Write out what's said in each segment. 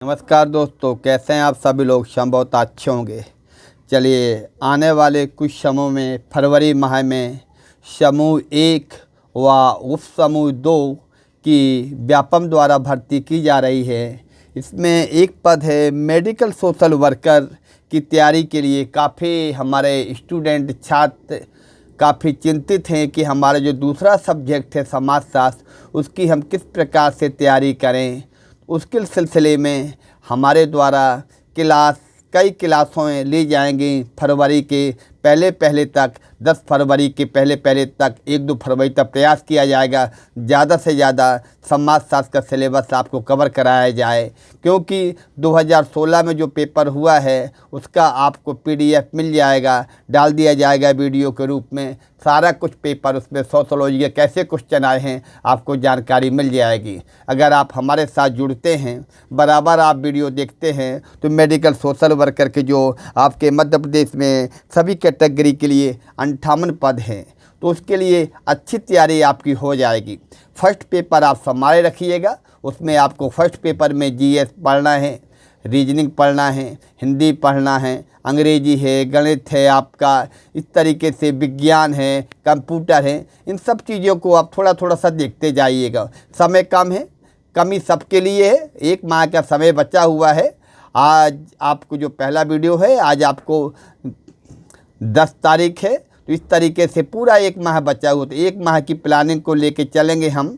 नमस्कार दोस्तों, कैसे हैं आप सभी लोग। शम बहुत अच्छे होंगे। चलिए, आने वाले कुछ समूह में फरवरी माह में समूह 1 व उप समूह 2 की व्यापम द्वारा भर्ती की जा रही है। इसमें एक पद है मेडिकल सोशल वर्कर की तैयारी के लिए। काफ़ी हमारे स्टूडेंट छात्र काफ़ी चिंतित हैं कि हमारा जो दूसरा सब्जेक्ट है समाजशास्त्र, उसकी हम किस प्रकार से तैयारी करें। उसके सिलसिले में हमारे द्वारा कई क्लासों में ली जाएंगी। फरवरी के पहले तक 10 फरवरी के पहले तक 1-2 फरवरी तक प्रयास किया जाएगा ज़्यादा से ज़्यादा समाजशास्त्र का सिलेबस आपको कवर कराया जाए, क्योंकि 2016 में जो पेपर हुआ है उसका आपको PDF मिल जाएगा, डाल दिया जाएगा वीडियो के रूप में। सारा कुछ पेपर उसमें सोशोलॉजी के कैसे क्वेश्चन आए हैं आपको जानकारी मिल जाएगी। अगर आप हमारे साथ जुड़ते हैं, बराबर आप वीडियो देखते हैं, तो मेडिकल सोशल वर्कर के जो आपके मध्य प्रदेश में सभी कैटेगरी के लिए 58 पद हैं, तो उसके लिए अच्छी तैयारी आपकी हो जाएगी। फर्स्ट पेपर आप संभाले रखिएगा। उसमें आपको फर्स्ट पेपर में GS पढ़ना है, रीजनिंग पढ़ना है, हिंदी पढ़ना है, अंग्रेजी है, गणित है, आपका इस तरीके से विज्ञान है, कंप्यूटर है। इन सब चीज़ों को आप थोड़ा सा देखते जाइएगा। समय कम है, कमी सबके लिए है। 1 माह का समय बचा हुआ है। आज आपको जो पहला वीडियो है, आज आपको 10 तारीख है, तो इस तरीके से पूरा 1 माह बचा हुआ। तो 1 माह की प्लानिंग को लेके चलेंगे हम,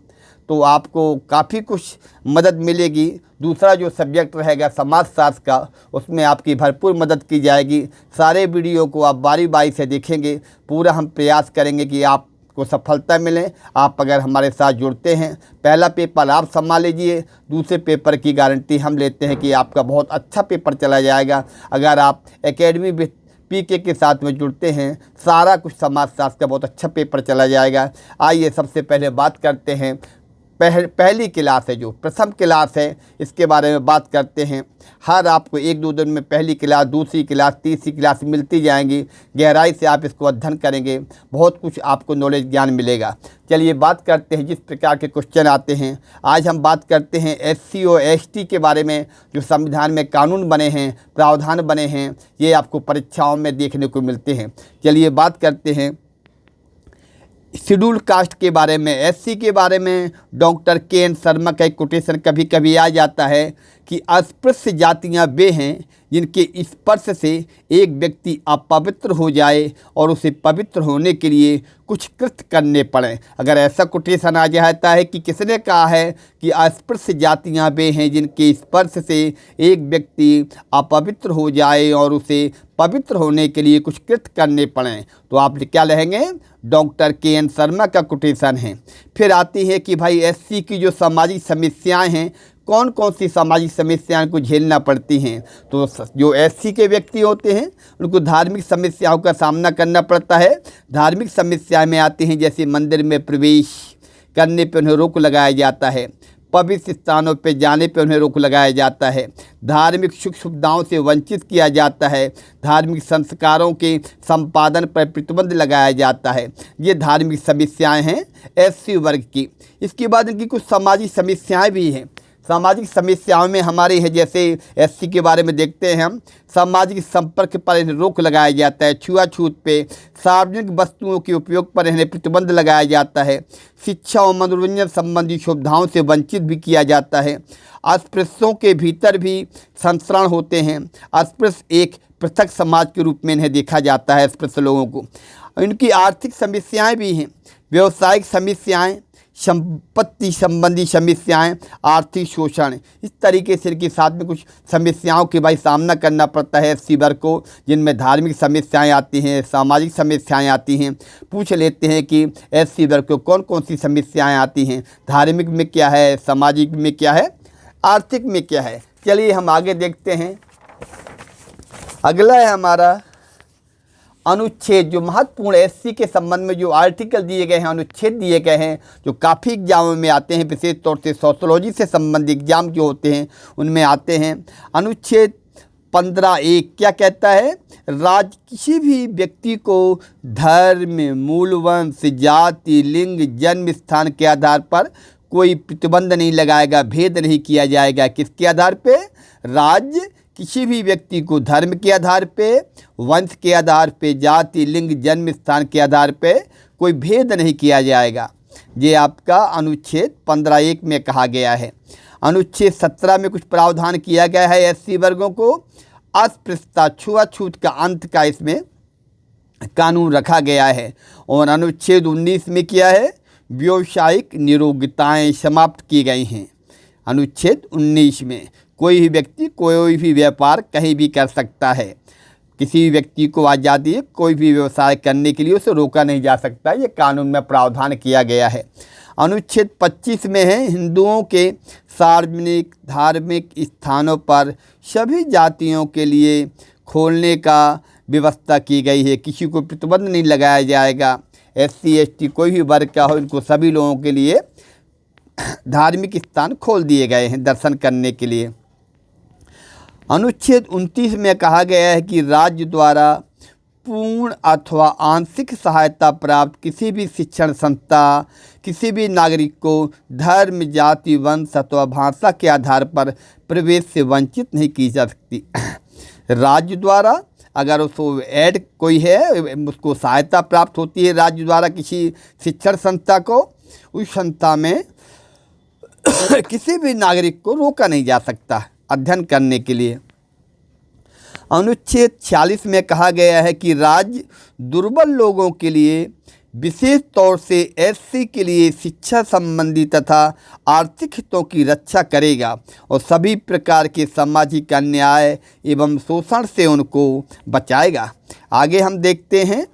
तो आपको काफ़ी कुछ मदद मिलेगी। दूसरा जो सब्जेक्ट रहेगा समाजशास्त्र का, उसमें आपकी भरपूर मदद की जाएगी। सारे वीडियो को आप बारी से देखेंगे। पूरा हम प्रयास करेंगे कि आपको सफलता मिले। आप अगर हमारे साथ जुड़ते हैं, पहला पेपर आप संभाल लीजिए, दूसरे पेपर की गारंटी हम लेते हैं कि आपका बहुत अच्छा पेपर चला जाएगा। अगर आप एकेडमी PK के साथ में जुड़ते हैं, सारा कुछ समाजशास्त्र का बहुत अच्छा पेपर चला जाएगा। आइए सबसे पहले बात करते हैं पहली क्लास है, जो प्रथम क्लास है, इसके बारे में बात करते हैं। हर आपको 1-2 दिन में पहली क्लास, दूसरी क्लास, तीसरी क्लास मिलती जाएंगी। गहराई से आप इसको अध्ययन करेंगे, बहुत कुछ आपको नॉलेज ज्ञान मिलेगा। चलिए बात करते हैं जिस प्रकार के क्वेश्चन आते हैं। आज हम बात करते हैं SC और ST के बारे में। जो संविधान में कानून बने हैं, प्रावधान बने हैं, ये आपको परीक्षाओं में देखने को मिलते हैं। चलिए बात करते हैं शेड्यूल कास्ट के बारे में। SC के बारे में डॉक्टर KN शर्मा का एक कोटेशन कभी कभी आ जाता है कि अस्पृश्य जातियां वे हैं जिनके स्पर्श से एक व्यक्ति अपवित्र हो जाए और उसे पवित्र होने के लिए कुछ कृत्य करने पड़े। अगर ऐसा कोटेशन आ जाता है कि किसने कहा है कि अस्पृश्य जातियां वे हैं जिनके स्पर्श से एक व्यक्ति अपवित्र हो जाए और उसे पवित्र होने के लिए कुछ कृत्य करने पड़े, तो आप क्या लिखेंगे? डॉक्टर KN शर्मा का कोटेशन है। फिर आती है कि भाई SC की जो सामाजिक समस्याएं हैं, कौन कौन सी सामाजिक समस्याएं को झेलना पड़ती हैं। तो जो SC के व्यक्ति होते हैं उनको धार्मिक समस्याओं का सामना करना पड़ता है। धार्मिक समस्याएं में आती हैं जैसे मंदिर में प्रवेश करने पर उन्हें रोक लगाया जाता है, पवित्र स्थानों पर जाने पर उन्हें रोक लगाया जाता है, धार्मिक सुख सुविधाओं से वंचित किया जाता है, धार्मिक संस्कारों के संपादन पर प्रतिबंध लगाया जाता है। ये धार्मिक समस्याएं हैं SC वर्ग की। इसके बाद इनकी कुछ सामाजिक समस्याएं भी हैं। सामाजिक समस्याओं में हमारी है, जैसे SC के बारे में देखते हैं हम। सामाजिक संपर्क पर इन्हें रोक लगाया जाता है, छुआछूत पे, सार्वजनिक वस्तुओं के उपयोग पर इन्हें प्रतिबंध लगाया जाता है, शिक्षा और मनोरंजन संबंधी सुविधाओं से वंचित भी किया जाता है। अस्पृश्यों के भीतर भी संस्करण होते हैं। अस्पृश्य एक पृथक समाज के रूप में इन्हें देखा जाता है। अस्पृश्य लोगों को इनकी आर्थिक समस्याएं भी हैं, व्यावसायिक समस्याएं, संपत्ति संबंधी समस्याएं, आर्थिक शोषण। इस तरीके से इनके साथ में कुछ समस्याओं के भाई सामना करना पड़ता है SC वर्ग को, जिनमें धार्मिक समस्याएं आती हैं, सामाजिक समस्याएं आती हैं। पूछ लेते हैं कि SC वर्ग को कौन कौन सी समस्याएं आती हैं, धार्मिक में क्या है, सामाजिक में क्या है, आर्थिक में क्या है। चलिए हम आगे देखते हैं। अगला है हमारा अनुच्छेद, जो महत्वपूर्ण SC के संबंध में जो आर्टिकल दिए गए हैं, अनुच्छेद दिए गए हैं, जो काफ़ी एग्जामों में आते हैं, विशेष तौर से सोशोलॉजी से संबंधित एग्जाम जो होते हैं उनमें आते हैं। अनुच्छेद 15(1) क्या कहता है? राज्य किसी भी व्यक्ति को धर्म, मूल वंश, जाति, लिंग, जन्म स्थान के आधार पर कोई प्रतिबंध नहीं लगाएगा, भेद नहीं किया जाएगा। किसके आधार पे? राज्य किसी भी व्यक्ति को धर्म के आधार पे, वंश के आधार पे, जाति, लिंग, जन्म स्थान के आधार पे कोई भेद नहीं किया जाएगा। ये आपका अनुच्छेद 15(1) में कहा गया है। अनुच्छेद 17 में कुछ प्रावधान किया गया है एससी वर्गों को अस्पृश्यता, छुआछूत का अंत का इसमें कानून रखा गया है। और अनुच्छेद 19 में क्या है? व्यावसायिक नियोक्ताएँ समाप्त की गई हैं। अनुच्छेद 19 में कोई भी व्यक्ति कोई भी व्यापार कहीं भी कर सकता है। किसी भी व्यक्ति को आज़ादी है, कोई भी व्यवसाय करने के लिए उसे रोका नहीं जा सकता। ये कानून में प्रावधान किया गया है। अनुच्छेद 25 में है हिंदुओं के सार्वजनिक धार्मिक स्थानों पर सभी जातियों के लिए खोलने का व्यवस्था की गई है। किसी को प्रतिबंध नहीं लगाया जाएगा। एससी एसटी कोई भी वर्ग का हो, इनको सभी लोगों के लिए धार्मिक स्थान खोल दिए गए हैं दर्शन करने के लिए। अनुच्छेद 29 में कहा गया है कि राज्य द्वारा पूर्ण अथवा आंशिक सहायता प्राप्त किसी भी शिक्षण संस्था किसी भी नागरिक को धर्म, जाति, वंश अथवा भाषा के आधार पर प्रवेश से वंचित नहीं की जा सकती। राज्य द्वारा अगर उसको ऐड कोई है, उसको सहायता प्राप्त होती है राज्य द्वारा किसी शिक्षण संस्था को, उस संस्था में किसी भी नागरिक को रोका नहीं जा सकता अध्ययन करने के लिए। अनुच्छेद 46 में कहा गया है कि राज्य दुर्बल लोगों के लिए विशेष तौर से एससी के लिए शिक्षा संबंधी तथा आर्थिक हितों की रक्षा करेगा और सभी प्रकार के सामाजिक अन्याय एवं शोषण से उनको बचाएगा। आगे हम देखते हैं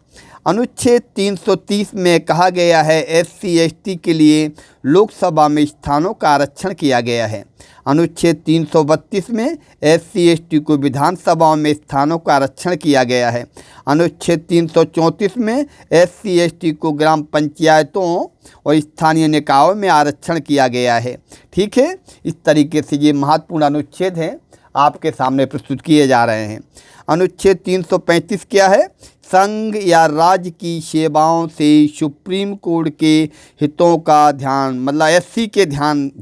अनुच्छेद 330 में कहा गया है एससी एसटी के लिए लोकसभा में स्थानों का आरक्षण किया गया है। अनुच्छेद 332 में एससी एसटी को विधानसभाओं में स्थानों का आरक्षण किया गया है। अनुच्छेद 334 में एससी एसटी को ग्राम पंचायतों और स्थानीय निकायों में आरक्षण किया गया है। ठीक है, इस तरीके से ये महत्वपूर्ण अनुच्छेद हैं आपके सामने प्रस्तुत किए जा रहे हैं। अनुच्छेद 335 क्या है? संघ या राज्य की सेवाओं से सुप्रीम कोर्ट के हितों का ध्यान, मतलब एससी के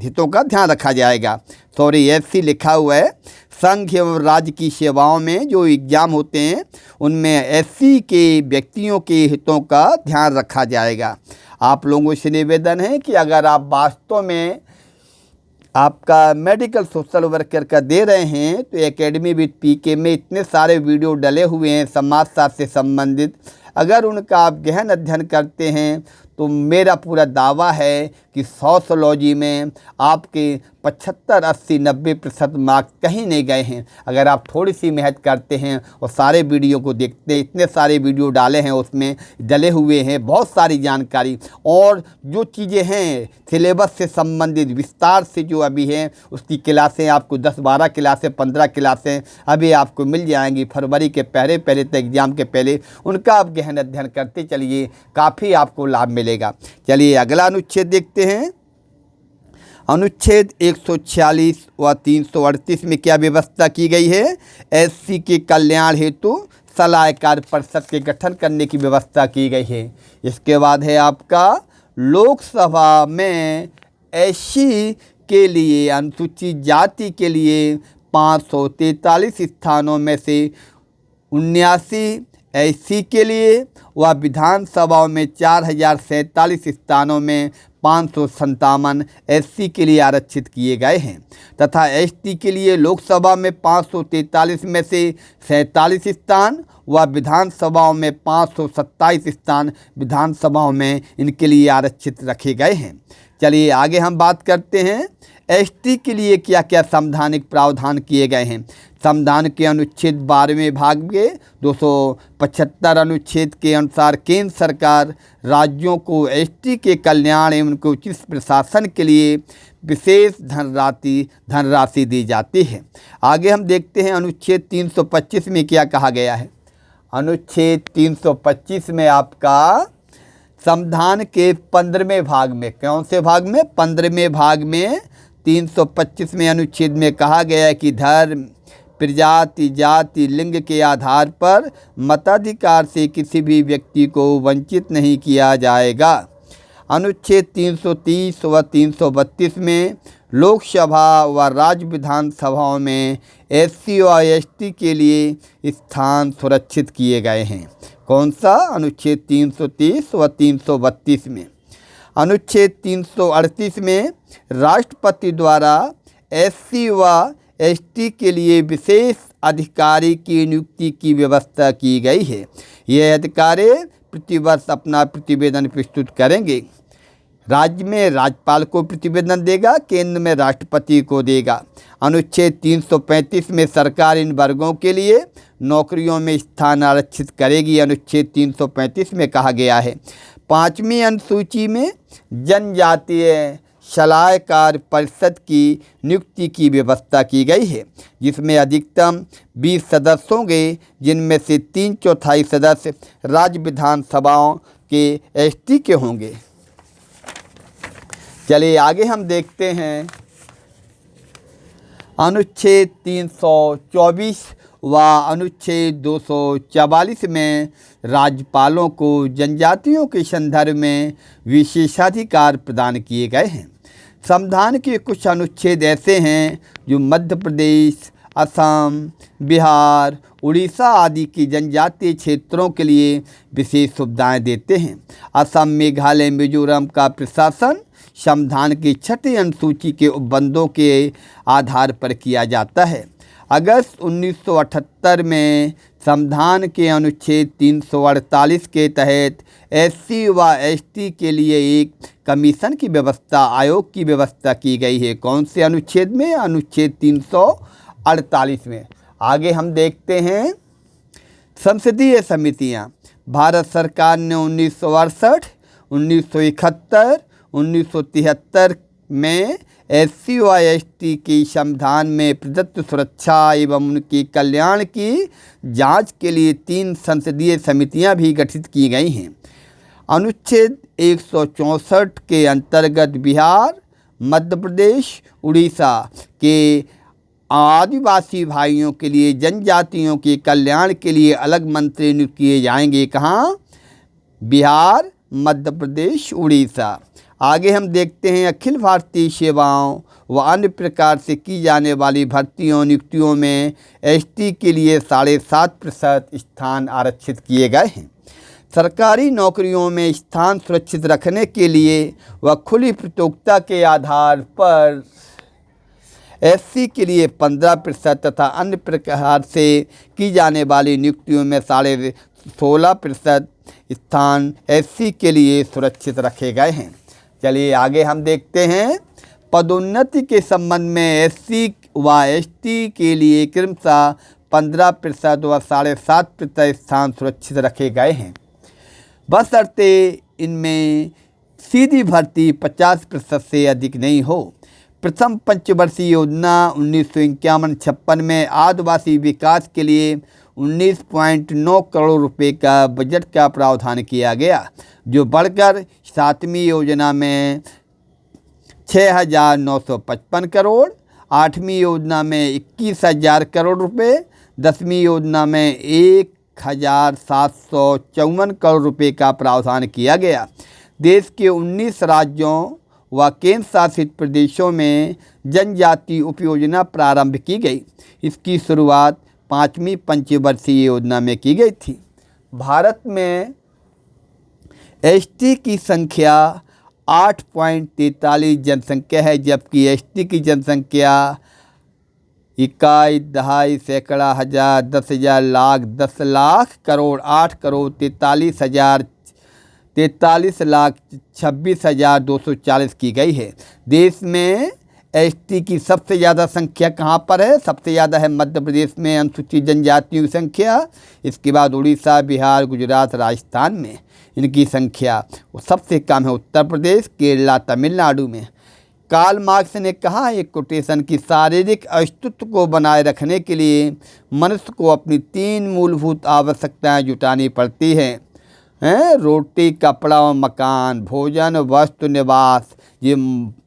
हितों का ध्यान रखा जाएगा। सॉरी, एससी लिखा हुआ है। संघ एवं राज्य की सेवाओं में जो एग्जाम होते हैं उनमें एससी के व्यक्तियों के हितों का ध्यान रखा जाएगा। आप लोगों से निवेदन है कि अगर आप वास्तव में आपका मेडिकल सोशल वर्कर का दे रहे हैं तो एकेडमी विद पीके में इतने सारे वीडियो डले हुए हैं समाजशास्त्र से संबंधित। अगर उनका आप गहन अध्ययन करते हैं तो मेरा पूरा दावा है कि सोशियोलॉजी में आपके 75, 80, 90% मार्क्स कहीं नहीं गए हैं। अगर आप थोड़ी सी मेहनत करते हैं और सारे वीडियो को देखते हैं, इतने सारे वीडियो डाले हैं, उसमें डले हुए हैं बहुत सारी जानकारी और जो चीज़ें हैं सिलेबस से संबंधित विस्तार से जो अभी हैं उसकी क्लासें आपको 10, 12 क्लासें, 15 क्लासें अभी आपको मिल जाएंगी फरवरी के पहले तक एग्ज़ाम के पहले। उनका आप गहन अध्ययन करते चलिए, काफ़ी आपको लाभ मिलेगा। चलिए अगला अनुच्छेद देखते हैं। अनुच्छेद 146 व 338 में क्या व्यवस्था की गई है? एससी के कल्याण हेतु सलाहकार परिषद के गठन करने की व्यवस्था की गई है। इसके बाद है आपका लोकसभा में एससी के लिए, अनुसूचित जाति के लिए 543 स्थानों में से 79 एससी के लिए व विधानसभाओं में 4047 स्थानों में 557 एससी के लिए आरक्षित किए गए हैं तथा एसटी के लिए लोकसभा में 543 में से 47 स्थान व विधानसभाओं में 527 स्थान विधानसभाओं में इनके लिए आरक्षित रखे गए हैं। चलिए आगे हम बात करते हैं एसटी के लिए क्या क्या संवैधानिक प्रावधान किए गए हैं। संविधान के अनुच्छेद 12वें भाग के 275 अनुच्छेद के अनुसार केंद्र सरकार राज्यों को एसटी के कल्याण एवं उनके उचित प्रशासन के लिए विशेष धनराशि दी जाती है। आगे हम देखते हैं अनुच्छेद 325 में क्या कहा गया है। अनुच्छेद 325 में आपका संविधान के 15वें भाग में, कौन से भाग में? 15वें भाग में 325 में अनुच्छेद में कहा गया है कि धर्म, प्रजाति, जाति, लिंग के आधार पर मताधिकार से किसी भी व्यक्ति को वंचित नहीं किया जाएगा। अनुच्छेद 330 व 332 में लोकसभा व राज्य विधानसभाओं में SC व ST के लिए स्थान सुरक्षित किए गए हैं। कौन सा? अनुच्छेद 330 व 332 में। अनुच्छेद 338 में राष्ट्रपति द्वारा SC व ST के लिए विशेष अधिकारी की नियुक्ति की व्यवस्था की गई है। यह अधिकारी प्रतिवर्ष अपना प्रतिवेदन प्रस्तुत करेंगे। राज्य में राज्यपाल को प्रतिवेदन देगा, केंद्र में राष्ट्रपति को देगा। अनुच्छेद 335 में सरकार इन वर्गों के लिए नौकरियों में स्थान आरक्षित करेगी। अनुच्छेद 335 में कहा गया है 5वीं अनुसूची में जनजातीय सलाहकार परिषद की नियुक्ति की व्यवस्था की गई है, जिसमें अधिकतम 20 सदस्य होंगे, जिनमें से 3/4 सदस्य राज्य विधानसभाओं के ST के होंगे। चलिए आगे हम देखते हैं अनुच्छेद 324 व अनुच्छेद 244 में राज्यपालों को जनजातियों के संदर्भ में विशेषाधिकार प्रदान किए गए हैं। संविधान के कुछ अनुच्छेद ऐसे हैं जो मध्य प्रदेश, असम, बिहार, उड़ीसा आदि की जनजातीय क्षेत्रों के लिए विशेष सुविधाएं देते हैं। असम, मेघालय, मिजोरम का प्रशासन संविधान की 6ठी अनुसूची के उपबंधों के आधार पर किया जाता है। अगस्त 1978 में संविधान के अनुच्छेद 348 के तहत SC व ST के लिए एक कमीशन की व्यवस्था, आयोग की व्यवस्था की गई है। कौन से अनुच्छेद में? अनुच्छेद 348 में। आगे हम देखते हैं संसदीय समितियां। भारत सरकार ने 1968, 1971, 1973 में SC व ST की संविधान में प्रदत्त सुरक्षा एवं उनके कल्याण की जांच के लिए 3 संसदीय समितियां भी गठित की गई हैं। अनुच्छेद 164 के अंतर्गत बिहार, मध्य प्रदेश, उड़ीसा के आदिवासी भाइयों के लिए जनजातियों के कल्याण के लिए अलग मंत्री नियुक्त किए जाएंगे। कहाँ? बिहार, मध्य प्रदेश, उड़ीसा। आगे हम देखते हैं अखिल भारतीय सेवाओं व अन्य प्रकार से की जाने वाली भर्तियों नियुक्तियों में ST के लिए 7.5% स्थान आरक्षित किए गए हैं। सरकारी नौकरियों में स्थान सुरक्षित रखने के लिए व खुली प्रतियोगिता के आधार पर SC के लिए 15% तथा अन्य प्रकार से की जाने वाली नियुक्तियों में 16.5% स्थान SC के लिए सुरक्षित रखे गए हैं। चलिए आगे हम देखते हैं पदोन्नति के संबंध में SC व ST के लिए क्रमशः 15% व 7.5% स्थान सुरक्षित रखे गए हैं, बशर्ते इनमें सीधी भर्ती 50% से अधिक नहीं हो। प्रथम पंचवर्षीय योजना 1951-56 में आदिवासी विकास के लिए 19.9 करोड़ रुपए का बजट का प्रावधान किया गया, जो बढ़कर 7वीं योजना में 6,955 करोड़, 8वीं योजना में 21,000 करोड़ रुपए, 10वीं योजना में 1,754 करोड़ रुपए का प्रावधान किया गया। देश के 19 राज्यों व केंद्र शासित प्रदेशों में जनजाति उपयोजना प्रारंभ की गई। इसकी शुरुआत 5वीं पंचवर्षीय योजना में की गई थी। भारत में ST की संख्या 8.43 जनसंख्या है, जबकि ST की जनसंख्या 21, दहाई, सैकड़ा, हज़ार, 10,000, लाख, 10 लाख, करोड़, 8 करोड़ 43,26,240 की गई है। देश में ST की सबसे ज़्यादा संख्या कहाँ पर है? सबसे ज़्यादा है मध्य प्रदेश में अनुसूचित जनजातियों की संख्या। इसके बाद उड़ीसा, बिहार, गुजरात, राजस्थान में इनकी संख्या सबसे कम है। उत्तर प्रदेश, केरला, तमिलनाडु में। कार्ल मार्क्स ने कहा एक कोटेशन की शारीरिक अस्तित्व को बनाए रखने के लिए मनुष्य को अपनी 3 मूलभूत आवश्यकताएं जुटानी पड़ती हैं, रोटी, कपड़ा और मकान, भोजन, वस्त्र, निवास। ये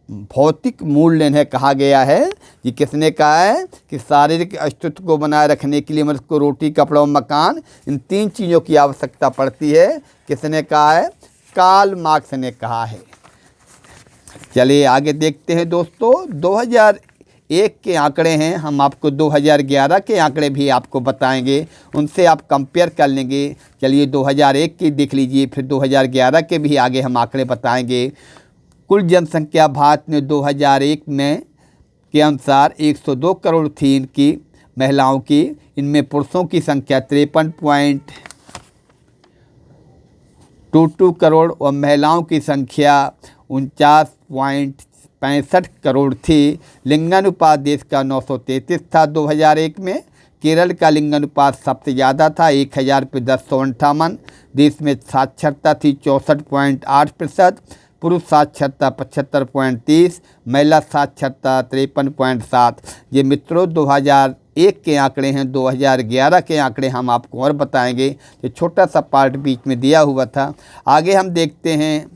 भौतिक मूल्य इन्हें कहा गया है। ये किसने कहा है कि शारीरिक अस्तित्व को बनाए रखने के लिए मनुष्य को रोटी, कपड़ा और मकान, इन 3 चीज़ों की आवश्यकता पड़ती है। किसने कहा है? कार्ल मार्क्स ने कहा है। चलिए आगे देखते हैं दोस्तों। 2001 के आंकड़े हैं, हम आपको 2011 के आंकड़े भी आपको बताएंगे, उनसे आप कंपेयर कर लेंगे। चलिए 2001 की देख लीजिए, फिर 2011 के भी आगे हम आंकड़े बताएंगे। कुल जनसंख्या भारत में 2001 में के अनुसार 102 करोड़ थी इनकी महिलाओं की। इनमें पुरुषों की संख्या 53.22 करोड़ और महिलाओं की संख्या 49.65 करोड़ थी। लिंगानुपात देश का 933 था 2001 में। केरल का लिंगानुपात सबसे ज़्यादा था, 1000 पे 1058। देश में साक्षरता थी 64.8%, पुरुष साक्षरता 75.30, महिला साक्षरता 53.7। ये मित्रों 2001 के आंकड़े हैं। 2011 के आंकड़े हम आपको और बताएंगे। ये छोटा सा पार्ट बीच में दिया हुआ था। आगे हम देखते हैं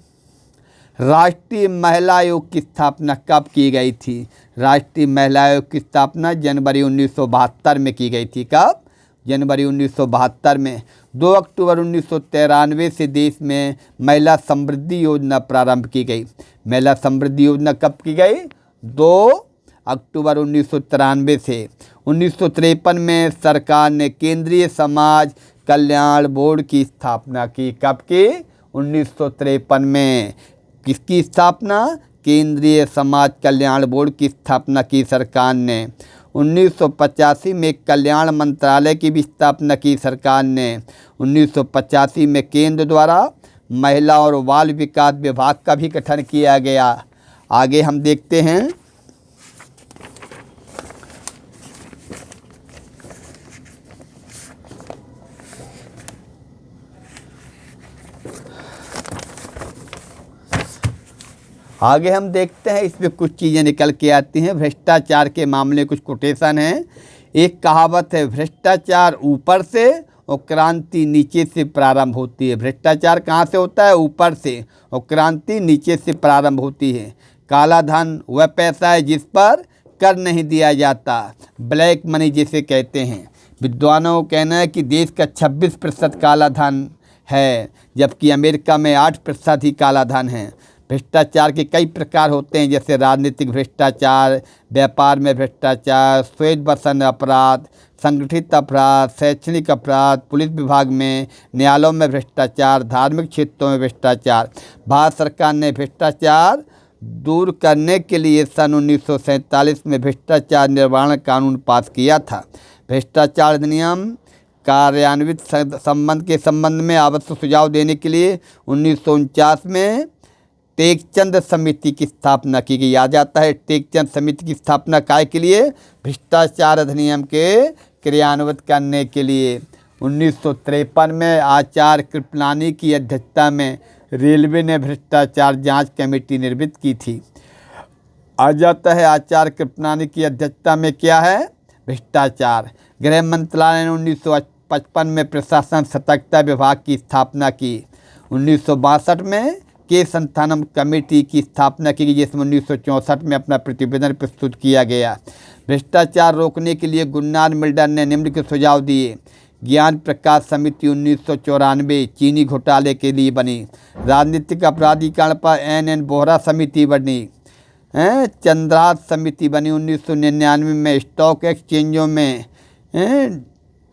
राष्ट्रीय महिला आयोग की स्थापना कब की गई थी। राष्ट्रीय महिला आयोग की स्थापना जनवरी 1972 में की गई थी। कब? जनवरी 1972 में। 2 अक्टूबर 1993 से देश में महिला समृद्धि योजना प्रारंभ की गई। महिला समृद्धि योजना कब की गई? 2 अक्टूबर 1993 से। 1953 में सरकार ने केंद्रीय समाज कल्याण बोर्ड की स्थापना की। कब की? 1953 में। किसकी स्थापना? केंद्रीय समाज कल्याण बोर्ड की स्थापना की सरकार ने। 1985 में कल्याण मंत्रालय की भी स्थापना की सरकार ने। 1985 में केंद्र द्वारा महिला और बाल विकास विभाग का भी गठन किया गया। आगे हम देखते हैं इसमें कुछ चीज़ें निकल के आती हैं। भ्रष्टाचार के मामले कुछ कोटेशन हैं। एक कहावत है, भ्रष्टाचार ऊपर से और क्रांति नीचे से प्रारंभ होती है। भ्रष्टाचार कहाँ से होता है? ऊपर से, और क्रांति नीचे से प्रारंभ होती है। काला धन वह पैसा है जिस पर कर नहीं दिया जाता, ब्लैक मनी जिसे कहते हैं। विद्वानों का कहना है कि देश का 26% काला धन है, जबकि अमेरिका में 8% ही काला धन है। भ्रष्टाचार के कई प्रकार होते हैं, जैसे राजनीतिक भ्रष्टाचार, व्यापार में भ्रष्टाचार, श्वेत बसन अपराध, संगठित अपराध, शैक्षणिक अपराध, पुलिस विभाग में, न्यायालयों में भ्रष्टाचार, धार्मिक क्षेत्रों में भ्रष्टाचार। भारत सरकार ने भ्रष्टाचार दूर करने के लिए सन 1947 में भ्रष्टाचार निवारण कानून पास किया था। भ्रष्टाचार अधिनियम कार्यान्वित संबंध में आवश्यक सुझाव देने के लिए 1949 में टेकचंद समिति की स्थापना की गई। याद आता है टेकचंद समिति की स्थापना काय के लिए? भ्रष्टाचार अधिनियम के क्रियान्वित करने के लिए। 1953 में आचार्य कृपलानी की अध्यक्षता में रेलवे ने भ्रष्टाचार जांच कमेटी निर्मित की थी। आ जाता है आचार्य कृपलानी की अध्यक्षता में क्या है? भ्रष्टाचार। गृह मंत्रालय ने 1955 में प्रशासन सतर्कता विभाग की स्थापना की। 1962 में के संथानम कमेटी की स्थापना की गई, जिसमें 1964 में अपना प्रतिवेदन प्रस्तुत किया गया। भ्रष्टाचार रोकने के लिए गुलनार मिल्डर ने निम्न के सुझाव दिए। ज्ञान प्रकाश समिति 1994 चीनी घोटाले के लिए बनी। राजनीतिक अपराधीकरण पर NN बोहरा समिति बनी। चंद्रास समिति बनी 1999 में। स्टॉक एक्सचेंजों में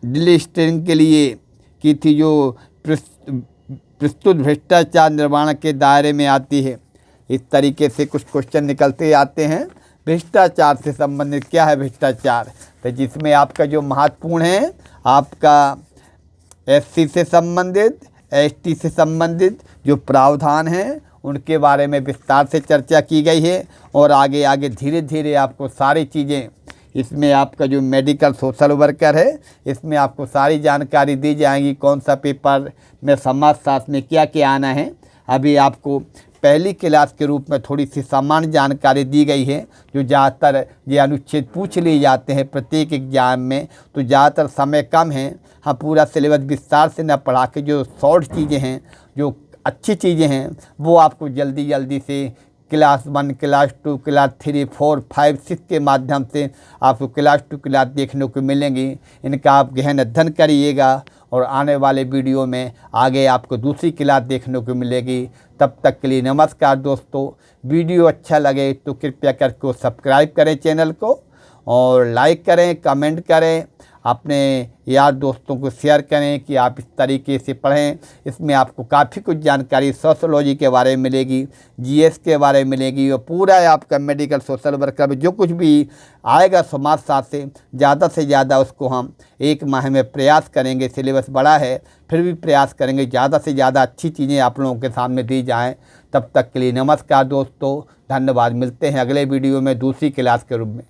डिलिस्टिंग के लिए की थी, जो प्रस्तुत भ्रष्टाचार निर्वहन के दायरे में आती है। इस तरीके से कुछ क्वेश्चन निकलते आते हैं। भ्रष्टाचार से संबंधित क्या है भ्रष्टाचार? तो जिसमें आपका जो महत्वपूर्ण है, आपका SC से संबंधित, ST से संबंधित जो प्रावधान हैं उनके बारे में विस्तार से चर्चा की गई है। और आगे आगे धीरे धीरे आपको सारी चीज़ें, इसमें आपका जो मेडिकल सोशल वर्कर है, इसमें आपको सारी जानकारी दी जाएंगी। कौन सा पेपर में समाजशास्त्र में क्या क्या आना है। अभी आपको पहली क्लास के रूप में थोड़ी सी सामान्य जानकारी दी गई है। जो ज़्यादातर ये अनुच्छेद पूछ लिए जाते हैं प्रत्येक एग्जाम में, तो ज़्यादातर समय कम है। हाँ, पूरा सिलेबस विस्तार से न पढ़ा के जो शॉर्ट चीज़ें हैं, जो अच्छी चीज़ें हैं, वो आपको जल्दी जल्दी से क्लास 1, क्लास 2, क्लास 3, 4, 5, 6 के माध्यम से आपको क्लास टू क्लास देखने को मिलेंगी। इनका आप गहन अध्ययन करिएगा और आने वाले वीडियो में आगे आपको दूसरी क्लास देखने को मिलेगी। तब तक के लिए नमस्कार दोस्तों। वीडियो अच्छा लगे तो कृपया करके सब्सक्राइब करें चैनल को, और लाइक करें, कमेंट करें, अपने यार दोस्तों को शेयर करें कि आप इस तरीके से पढ़ें। इसमें आपको काफ़ी कुछ जानकारी सोशोलॉजी के बारे में मिलेगी, जीएस के बारे में मिलेगी, और पूरा आपका मेडिकल सोशल वर्कर जो कुछ भी आएगा समाजशास्त्र से ज़्यादा उसको हम एक माह में प्रयास करेंगे। सिलेबस बड़ा है, फिर भी प्रयास करेंगे ज़्यादा से ज़्यादा अच्छी चीज़ें आप लोगों के सामने दी जाएँ। तब तक के लिए नमस्कार दोस्तों, धन्यवाद। मिलते हैं अगले वीडियो में दूसरी क्लास के रूप में।